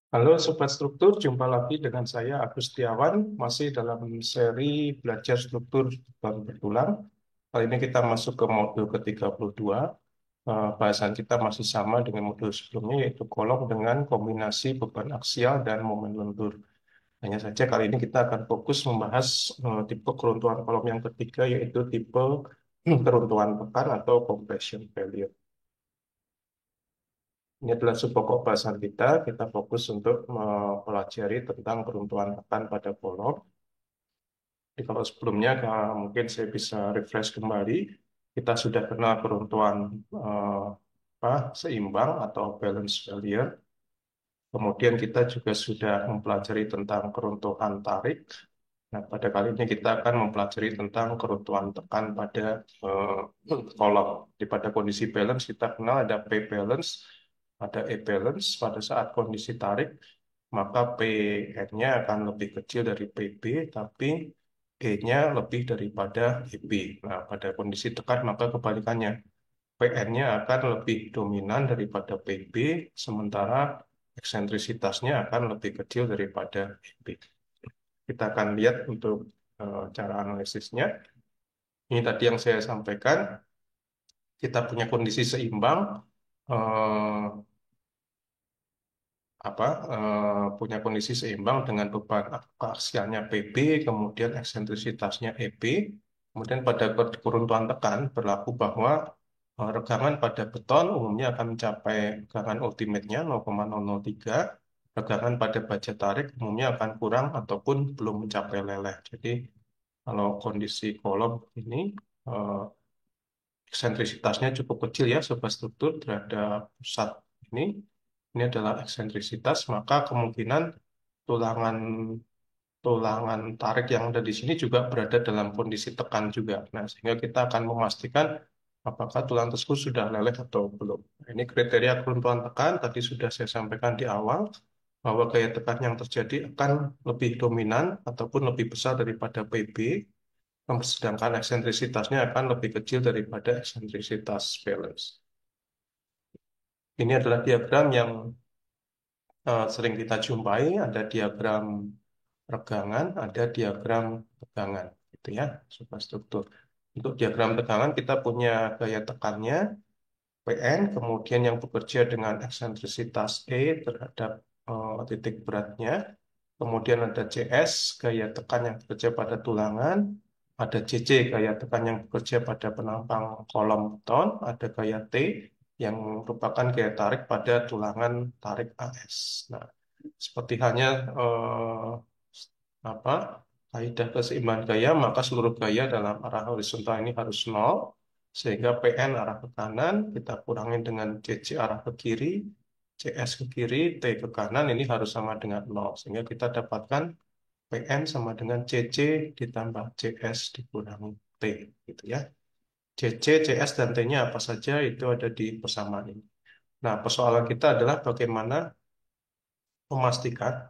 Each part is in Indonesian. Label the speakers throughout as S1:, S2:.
S1: Halo Sobat Struktur, jumpa lagi dengan saya Agus Setiawan, masih dalam seri belajar struktur baru berulang. Kali ini kita masuk ke modul ke-32. Bahasan kita masih sama dengan modul sebelumnya, yaitu kolom dengan kombinasi beban aksial dan momen lentur. Hanya saja kali ini kita akan fokus membahas tipe keruntuhan kolom yang ketiga, yaitu tipe keruntuhan tekan atau compression failure. Ini adalah subpokok bahasan kita. Kita fokus untuk mempelajari tentang keruntuhan tekan pada kolom. Jadi kalau sebelumnya mungkin saya bisa refresh kembali. Kita sudah kenal keruntuhan eh, seimbang atau balance failure. Kemudian kita juga sudah mempelajari tentang keruntuhan tarik. Nah, pada kali ini kita akan mempelajari tentang keruntuhan tekan pada kolom. Di pada kondisi balance kita kenal ada P balance, ada E balance. Pada saat kondisi tarik, maka PN-nya akan lebih kecil dari PB, tapi E-nya lebih daripada EB. Nah, pada kondisi tekan maka kebalikannya. PN-nya akan lebih dominan daripada PB, sementara eksentrisitasnya akan lebih kecil daripada EB. Kita akan lihat untuk cara analisisnya. Ini tadi yang saya sampaikan, kita punya kondisi seimbang, eh, punya kondisi seimbang dengan beban aksialnya PB, kemudian eksentrisitasnya EB. Kemudian pada keruntuhan tekan berlaku bahwa regangan pada beton umumnya akan mencapai regangan ultimate-nya 0,003. Regangan pada baja tarik umumnya akan kurang ataupun belum mencapai leleh. Jadi kalau kondisi kolom ini eh, eksentrisitasnya cukup kecil ya sebuah struktur terhadap pusat ini. Ini adalah eksentrisitas, maka kemungkinan tulangan tulangan tarik yang ada di sini juga berada dalam kondisi tekan juga. Nah, sehingga kita akan memastikan apakah tulang tersebut sudah leleh atau belum. Nah, ini kriteria keruntuhan tekan tadi sudah saya sampaikan di awal bahwa gaya tekan yang terjadi akan lebih dominan ataupun lebih besar daripada PB, sedangkan eksentrisitasnya akan lebih kecil daripada eksentrisitas balance. Ini adalah diagram yang sering kita jumpai, ada diagram regangan, ada diagram tegangan, gitu ya, superstruktur. Untuk diagram tegangan kita punya gaya tekannya Pn, kemudian yang bekerja dengan eksentrisitas E terhadap titik beratnya, kemudian ada Cs, gaya tekan yang bekerja pada tulangan, ada Cc, gaya tekan yang bekerja pada penampang kolom beton, ada gaya T yang merupakan gaya tarik pada tulangan tarik AS. Nah, seperti halnya apa kaidah keseimbangan gaya, maka seluruh gaya dalam arah horizontal ini harus nol, sehingga Pn arah ke kanan kita kurangi dengan Cc arah ke kiri, Cs ke kiri, T ke kanan ini harus sama dengan nol, sehingga kita dapatkan Pn sama dengan Cc ditambah Cs dikurangi T, gitu ya. Cc, Cs, dan T-nya apa saja itu ada di persamaan ini. Nah, persoalan kita adalah bagaimana memastikan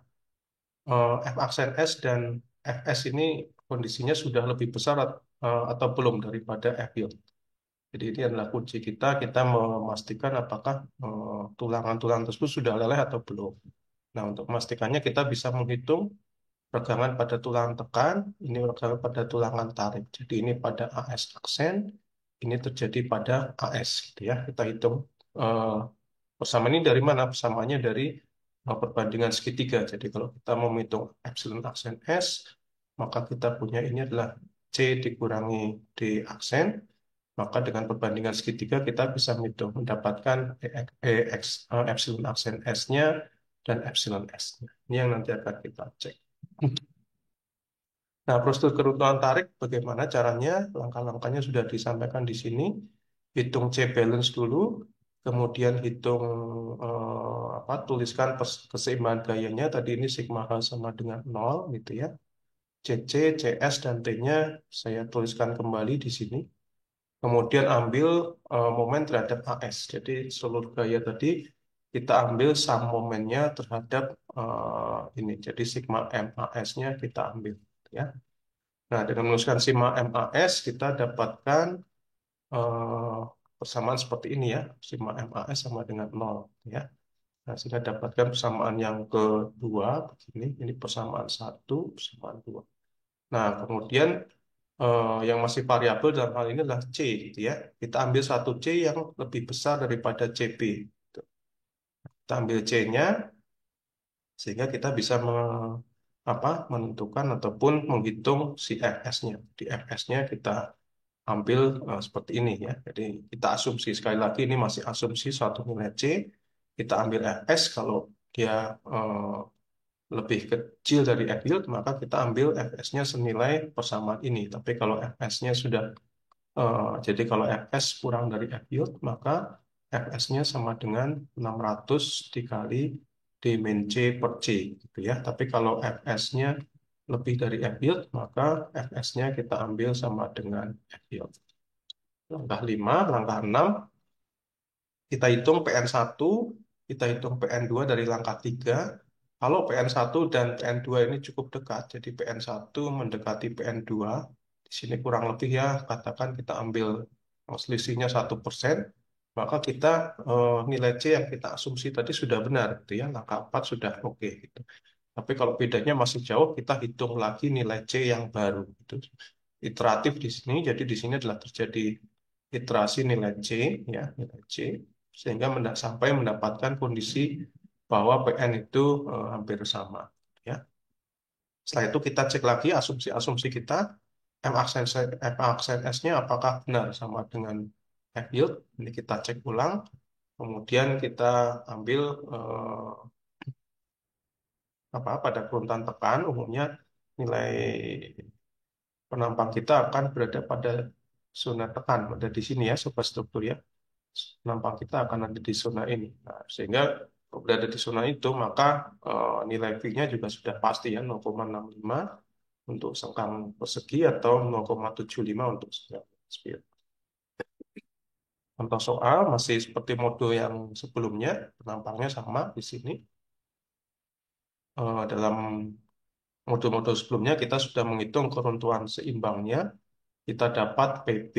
S1: F aksen S dan Fs ini kondisinya sudah lebih besar atau belum daripada F yield. Jadi ini adalah kunci kita. Kita memastikan apakah tulangan-tulangan tersebut sudah leleh atau belum. Nah, untuk memastikannya kita bisa menghitung regangan pada tulangan tekan, ini regangan pada tulangan tarik. Jadi ini pada AS aksen, ini terjadi pada AS, gitu ya. Kita hitung eh, persamaan ini dari mana? Persamaannya dari perbandingan segitiga. Jadi kalau kita mau menghitung epsilon aksen S, maka kita punya ini adalah C dikurangi D aksen. Maka dengan perbandingan segitiga kita bisa mendapatkan epsilon aksen S-nya dan epsilon S-nya. Ini yang nanti akan kita cek. Nah, prosedur keruntuhan tarik bagaimana caranya? Langkah-langkahnya sudah disampaikan di sini. Hitung C balance dulu, kemudian hitung tuliskan keseimbangan gayanya. Tadi ini sigma H sama dengan nol, gitu ya. CC, CS, dan T-nya saya tuliskan kembali di sini. Kemudian ambil momen terhadap AS. Jadi seluruh gaya tadi kita ambil sum momennya terhadap ini. Jadi sigma MAS-nya kita ambil, ya. Nah, dengan menuliskan sigma MAS, kita dapatkan eh, persamaan seperti ini ya. Sigma MAS sama dengan nol, ya. Nah, sehingga dapatkan persamaan yang kedua begini, ini persamaan satu, persamaan dua. Nah, kemudian yang masih variabel dalam hal ini adalah C, gitu ya. Kita ambil satu C yang lebih besar daripada CB. Gitu. Kita ambil C-nya, sehingga kita bisa menentukan ataupun menghitung si fs-nya. Di fs-nya kita ambil seperti ini ya. Jadi kita asumsi sekali lagi ini masih asumsi suatu nilai C. Kita ambil fs kalau dia eh, lebih kecil dari f yield maka kita ambil fs-nya senilai persamaan ini. Tapi kalau fs-nya sudah jadi kalau fs kurang dari f yield maka fs-nya sama dengan 600 dikali d min c per c gitu ya. Tapi kalau fs-nya lebih dari f yield maka fs-nya kita ambil sama dengan f yield. Langkah 5, langkah 6, kita hitung PN1, kita hitung PN2 dari langkah 3. Kalau PN1 dan PN2 ini cukup dekat, jadi PN1 mendekati PN2, di sini kurang lebih ya, katakan kita ambil selisihnya 1%, maka kita nilai C yang kita asumsi tadi sudah benar, gitu ya, langkah 4 sudah oke. Gitu. Tapi kalau bedanya masih jauh, kita hitung lagi nilai C yang baru. Gitu. Iteratif di sini, jadi di sini adalah terjadi iterasi nilai C, ya, nilai C, sehingga sampai mendapatkan kondisi bahwa PN itu hampir sama. Ya. Setelah itu kita cek lagi asumsi-asumsi kita, M aksen S-nya apakah benar sama dengan F yield. Ini kita cek ulang, kemudian kita ambil pada kuruntan tekan, umumnya nilai penampang kita akan berada pada zona tekan, ada di sini ya, sobat struktur ya. Penampang kita akan ada di zona ini. Nah, sehingga kalau berada di zona itu, maka nilai V-nya juga sudah pasti ya, 0,65 untuk sengkang persegi atau 0,75 untuk sengkang spill. Contoh soal masih seperti mode yang sebelumnya, penampangnya sama di sini. Dalam mode-mode sebelumnya kita sudah menghitung keruntuhan seimbangnya, kita dapat PB,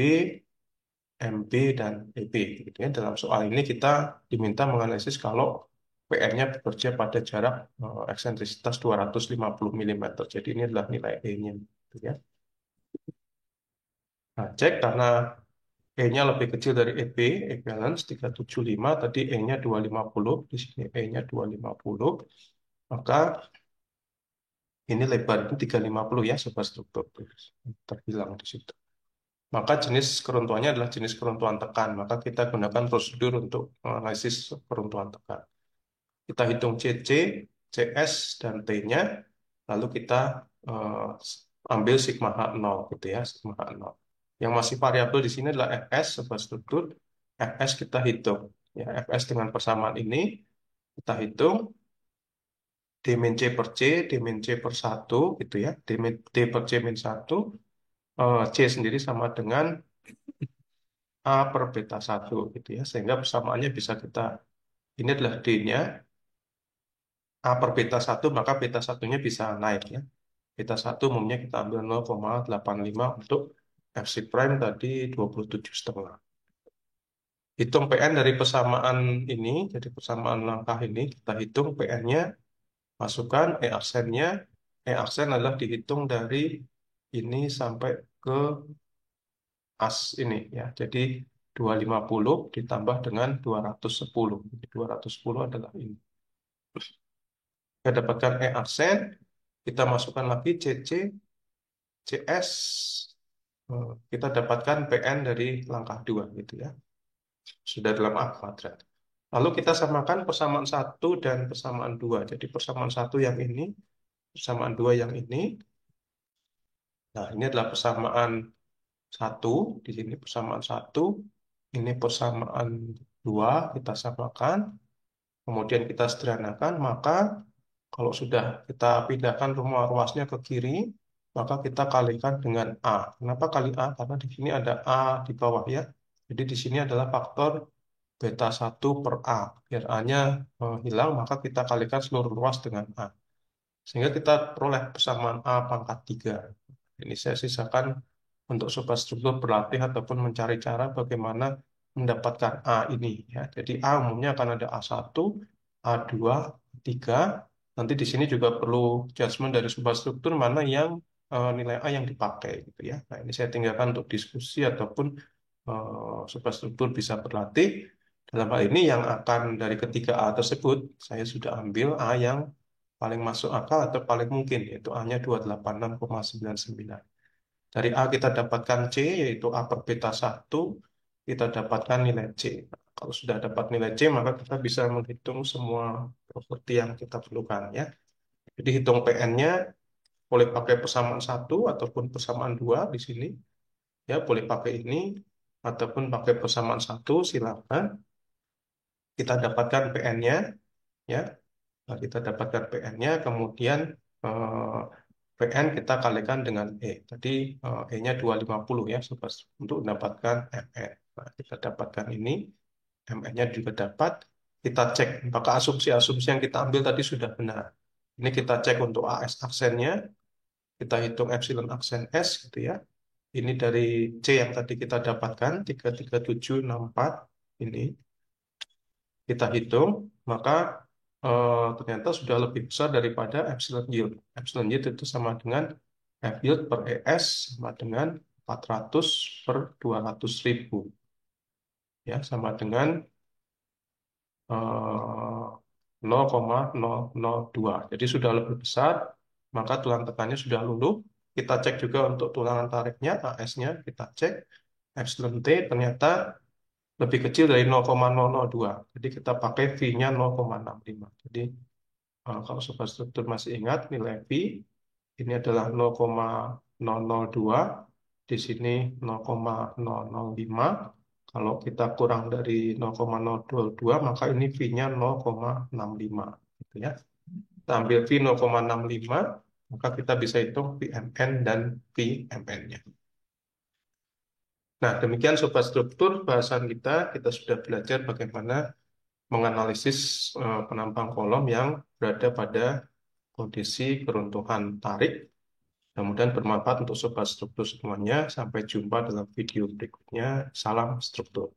S1: MB, dan EB. Gitu ya. Dalam soal ini kita diminta menganalisis kalau PR-nya bekerja pada jarak eksentrisitas 250 mm. Jadi ini adalah nilai E-nya. Gitu ya. Nah, cek karena E-nya lebih kecil dari EB, equivalence 375, tadi E-nya 250, di sini E-nya 250, maka ini lebar itu 350 ya, sobat struktur. Terbilang di situ. Maka jenis keruntuhannya adalah jenis keruntuhan tekan. Maka kita gunakan prosedur untuk analisis keruntuhan tekan. Kita hitung CC, CS, dan T-nya. Lalu kita ambil sigma H0 gitu ya, sigma H0. Yang masih variabel di sini adalah Fs sebuah struktur. Fs kita hitung. Ya, Fs dengan persamaan ini kita hitung D min C per C, D min C per 1 gitu ya. D per C min 1. C sendiri sama dengan A per beta 1 gitu ya. Sehingga persamaannya bisa kita, ini adalah D-nya, A per beta 1, maka beta 1-nya bisa naik ya. Beta 1 umumnya kita ambil 0,85 untuk FC prime tadi 27,5. Hitung PN dari persamaan ini, jadi persamaan langkah ini, kita hitung PN-nya, masukkan E-aksennya. E-aksen adalah dihitung dari ini sampai ke as ini ya. Jadi 250 ditambah dengan 210. Jadi 210 adalah ini. Kita dapatkan E-aksen, kita masukkan lagi CC, CS, kita dapatkan PN dari langkah 2 gitu ya. Sudah dalam A kuadrat. Lalu kita samakan persamaan 1 dan persamaan 2. Jadi persamaan 1 yang ini, persamaan 2 yang ini. Nah, ini adalah persamaan 1, di sini persamaan 1, ini persamaan 2, kita samakan, kemudian kita sederhanakan, maka kalau sudah kita pindahkan rumah ruasnya ke kiri, maka kita kalikan dengan A. Kenapa kali A? Karena di sini ada A di bawah ya. Jadi di sini adalah faktor beta 1 per A. Biar A-nya hilang, maka kita kalikan seluruh ruas dengan A. Sehingga kita peroleh persamaan A pangkat 3. Ini saya sisakan untuk sobat struktur berlatih ataupun mencari cara bagaimana mendapatkan A ini. Ya. Jadi A umumnya akan ada A1, A2, A3. Nanti di sini juga perlu adjustment dari substruktur mana yang nilai A yang dipakai gitu ya. Nah, ini saya tinggalkan untuk diskusi ataupun substruktur bisa berlatih. Dalam hal ini yang akan dari ketiga A tersebut, saya sudah ambil A yang paling masuk akal atau paling mungkin, yaitu A-nya 286,99. Dari A kita dapatkan C, yaitu A per beta 1, kita dapatkan nilai C. Nah, kalau sudah dapat nilai C, maka kita bisa menghitung semua properti yang kita perlukan ya. Jadi hitung PN-nya boleh pakai persamaan satu ataupun persamaan dua di sini. Ya, boleh pakai ini ataupun pakai persamaan satu, silakan. Kita dapatkan PN-nya, ya. Nah, kita dapatkan PN-nya, kemudian eh, PN kita kalikan dengan E. Tadi E-nya 250 ya, Sobat, untuk mendapatkan MN. Nah, kita dapatkan ini, MN-nya juga dapat. Kita cek apakah asumsi-asumsi yang kita ambil tadi sudah benar. Ini kita cek untuk AS aksennya, kita hitung epsilon aksen S gitu ya. Ini dari C yang tadi kita dapatkan, 33764 ini. Kita hitung, maka ternyata sudah lebih besar daripada epsilon yield. Epsilon yield itu sama dengan F yield per ES sama dengan 400 per 200 ribu. Ya, sama dengan 0,002. Jadi sudah lebih besar, maka tulang tekannya sudah luluh. Kita cek juga untuk tulangan tariknya, AS-nya, kita cek. Epsilon T ternyata lebih kecil dari 0,002. Jadi kita pakai V-nya 0,65. Jadi kalau sobat struktur masih ingat nilai V ini adalah 0,002, di sini 0,005. Kalau kita kurang dari 0,022 maka ini V-nya 0,65 gitu ya. Kita ambil V 0,65 maka kita bisa hitung VMN dan VMN-nya. Nah, demikian sobat struktur bahasan kita. Kita sudah belajar bagaimana menganalisis penampang kolom yang berada pada kondisi keruntuhan tarik. Mudah-mudahan bermanfaat untuk sobat struktur semuanya. Sampai jumpa dalam video berikutnya. Salam struktur.